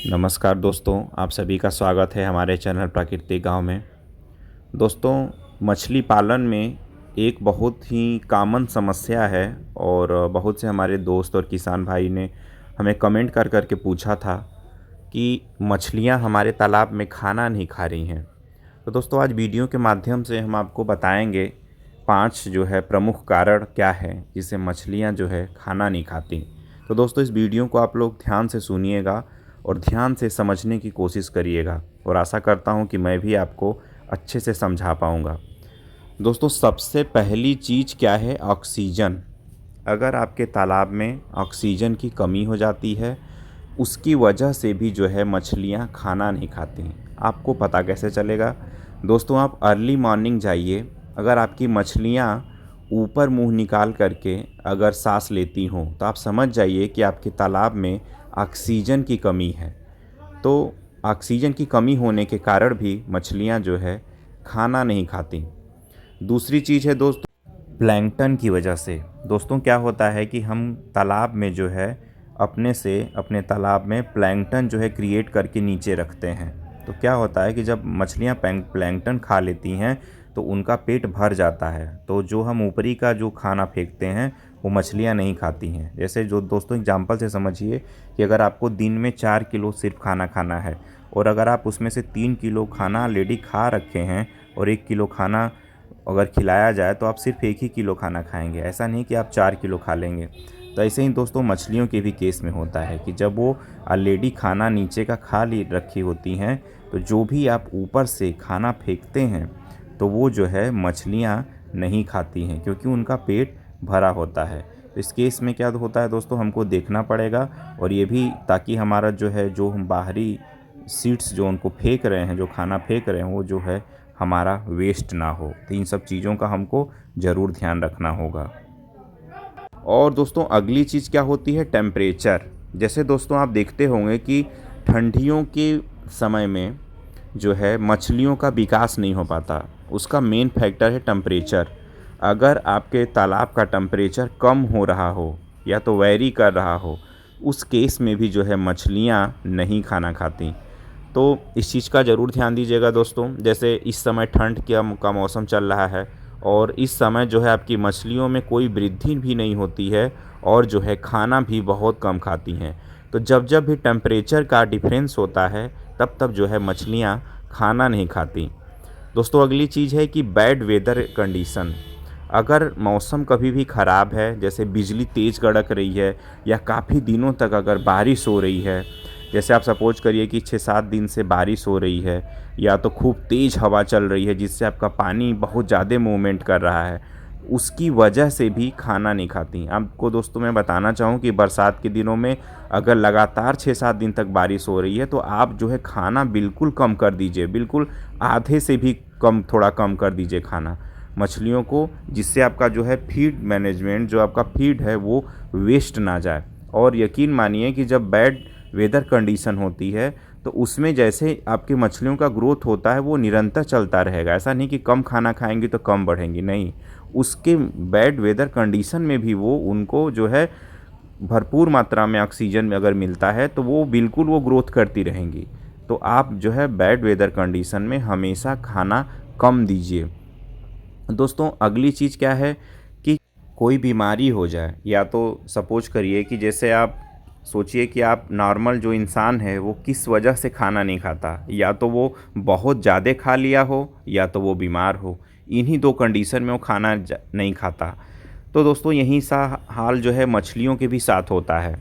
नमस्कार दोस्तों, आप सभी का स्वागत है हमारे चैनल प्राकृतिक गांव में। दोस्तों, मछली पालन में एक बहुत ही कॉमन समस्या है और बहुत से हमारे दोस्त और किसान भाई ने हमें कमेंट कर कर के पूछा था कि मछलियां हमारे तालाब में खाना नहीं खा रही हैं। तो दोस्तों, आज वीडियो के माध्यम से हम आपको बताएंगे 5 जो है प्रमुख कारण क्या है जिससे मछलियां जो है खाना नहीं खाती। तो दोस्तों, इस वीडियो को आप लोग ध्यान से सुनिएगा और ध्यान से समझने की कोशिश करिएगा और आशा करता हूं कि मैं भी आपको अच्छे से समझा पाऊंगा। दोस्तों, सबसे पहली चीज़ क्या है? ऑक्सीजन। अगर आपके तालाब में ऑक्सीजन की कमी हो जाती है, उसकी वजह से भी जो है मछलियां खाना नहीं खाती। आपको पता कैसे चलेगा? दोस्तों, आप अर्ली मॉर्निंग जाइए। अगर आपकी मछलियां ऊपर मुंह निकाल करके अगर सांस लेती हों तो आप समझ जाइए कि आपके तालाब में ऑक्सीजन की कमी है। तो ऑक्सीजन की कमी होने के कारण भी मछलियां जो है खाना नहीं खाती। दूसरी चीज़ है दोस्तों, प्लैंकटन की वजह से। दोस्तों, क्या होता है कि हम तालाब में जो है अपने तालाब में प्लैंकटन जो है क्रिएट करके नीचे रखते हैं। तो क्या होता है कि जब मछलियां प्लैंकटन खा लेती हैं तो उनका पेट भर जाता है। तो जो हम ऊपरी का जो खाना फेंकते हैं वो मछलियां नहीं खाती हैं। जैसे जो दोस्तों एग्जांपल से समझिए कि अगर आपको दिन में 4 किलो सिर्फ खाना खाना है और अगर आप उसमें से 3 किलो खाना ऑलरेडी खा रखे हैं और 1 किलो खाना अगर खिलाया जाए तो आप सिर्फ 1 ही किलो खाना खाएंगे। ऐसा नहीं कि आप 4 किलो खा लेंगे। तो ऐसे ही दोस्तों मछलियों के भी केस में होता है कि जब वो ऑलरेडी खाना नीचे का खा ली रखी होती हैं तो जो भी आप ऊपर से खाना फेंकते हैं तो वो जो है मछलियाँ नहीं खाती हैं क्योंकि उनका पेट भरा होता है। तो इस केस में क्या होता है दोस्तों, हमको देखना पड़ेगा और ये भी ताकि हमारा जो है जो हम बाहरी सीड्स जो उनको फेंक रहे हैं, जो खाना फेंक रहे हैं, वो जो है हमारा वेस्ट ना हो। तो इन सब चीज़ों का हमको ज़रूर ध्यान रखना होगा। और दोस्तों, अगली चीज़ क्या होती है? टेम्परेचर। जैसे दोस्तों आप देखते होंगे कि ठंडियों के समय में जो है मछलियों का विकास नहीं हो पाता। उसका मेन फैक्टर है टेम्परेचर। अगर आपके तालाब का टेम्परेचर कम हो रहा हो या तो वैरी कर रहा हो, उस केस में भी जो है मछलियाँ नहीं खाना खाती। तो इस चीज़ का ज़रूर ध्यान दीजिएगा दोस्तों। जैसे इस समय ठंड का मौसम चल रहा है और इस समय जो है आपकी मछलियों में कोई वृद्धि भी नहीं होती है और जो है खाना भी बहुत कम खाती हैं। तो जब जब भी टेम्परेचर का डिफरेंस होता है तब तब जो है मछलियाँ खाना नहीं खाती। दोस्तों, अगली चीज़ है कि बैड वेदर कंडीशन। अगर मौसम कभी भी ख़राब है, जैसे बिजली तेज़ कड़क रही है या काफ़ी दिनों तक अगर बारिश हो रही है, जैसे आप सपोज करिए कि 6-7 दिन से बारिश हो रही है या तो खूब तेज़ हवा चल रही है जिससे आपका पानी बहुत ज़्यादा मूवमेंट कर रहा है, उसकी वजह से भी खाना नहीं खाती। आपको दोस्तों मैं बताना चाहूँ कि बरसात के दिनों में अगर लगातार 6-7 दिन तक बारिश हो रही है तो आप जो है खाना बिल्कुल कम कर दीजिए, बिल्कुल आधे से भी कम, थोड़ा कम कर दीजिए खाना मछलियों को, जिससे आपका जो है फीड मैनेजमेंट, जो आपका फीड है वो वेस्ट ना जाए। और यकीन मानिए कि जब बैड वेदर कंडीशन होती है तो उसमें जैसे आपकी मछलियों का ग्रोथ होता है वो निरंतर चलता रहेगा। ऐसा नहीं कि कम खाना खाएंगी तो कम बढ़ेंगी, नहीं। उसके बैड वेदर कंडीशन में भी वो उनको जो है भरपूर मात्रा में ऑक्सीजन में अगर मिलता है तो वो बिल्कुल वो ग्रोथ करती रहेंगी। तो आप जो है बैड वेदर कंडीशन में हमेशा खाना कम दीजिए। दोस्तों, अगली चीज़ क्या है कि कोई बीमारी हो जाए, या तो सपोज करिए कि जैसे आप सोचिए कि आप नॉर्मल जो इंसान है वो किस वजह से खाना नहीं खाता, या तो वो बहुत ज़्यादा खा लिया हो या तो वो बीमार हो। इन्हीं दो कंडीशन में वो खाना नहीं खाता। तो दोस्तों, यही सा हाल जो है मछलियों के भी साथ होता है।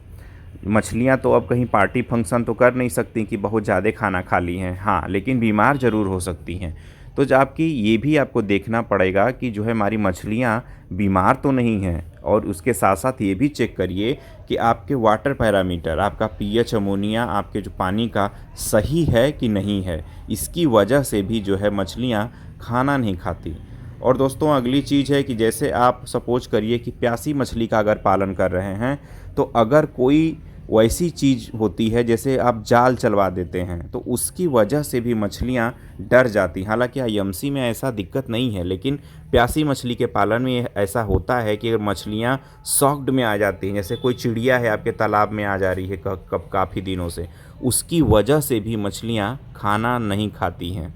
मछलियाँ तो अब कहीं पार्टी फंक्शन तो कर नहीं सकती कि बहुत ज़्यादा खाना खा ली हैं, हाँ, लेकिन बीमार ज़रूर हो सकती हैं। तो जो आपकी ये भी आपको देखना पड़ेगा कि जो है हमारी मछलियाँ बीमार तो नहीं हैं, और उसके साथ साथ ये भी चेक करिए कि आपके वाटर पैरामीटर, आपका पीएच अमोनिया आपके जो पानी का सही है कि नहीं है। इसकी वजह से भी जो है मछलियाँ खाना नहीं खाती। और दोस्तों, अगली चीज़ है कि जैसे आप सपोज करिए कि प्यासी मछली का अगर पालन कर रहे हैं तो अगर कोई वैसी चीज़ होती है जैसे आप जाल चलवा देते हैं, तो उसकी वजह से भी मछलियाँ डर जाती। हालांकि आईएमसी में ऐसा दिक्कत नहीं है, लेकिन प्यासी मछली के पालन में ऐसा होता है कि मछलियाँ शॉक्ड में आ जाती हैं। जैसे कोई चिड़िया है आपके तालाब में आ जा रही है काफ़ी दिनों से, उसकी वजह से भी मछलियाँ खाना नहीं खाती हैं।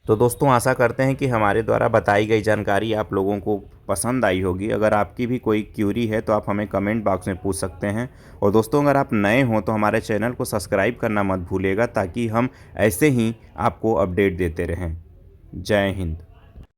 तो दोस्तों, आशा करते हैं कि हमारे द्वारा बताई गई जानकारी आप लोगों को पसंद आई होगी। अगर आपकी भी कोई क्यूरी है तो आप हमें कमेंट बॉक्स में पूछ सकते हैं। और दोस्तों, अगर आप नए हों तो हमारे चैनल को सब्सक्राइब करना मत भूलिएगा, ताकि हम ऐसे ही आपको अपडेट देते रहें। जय हिंद।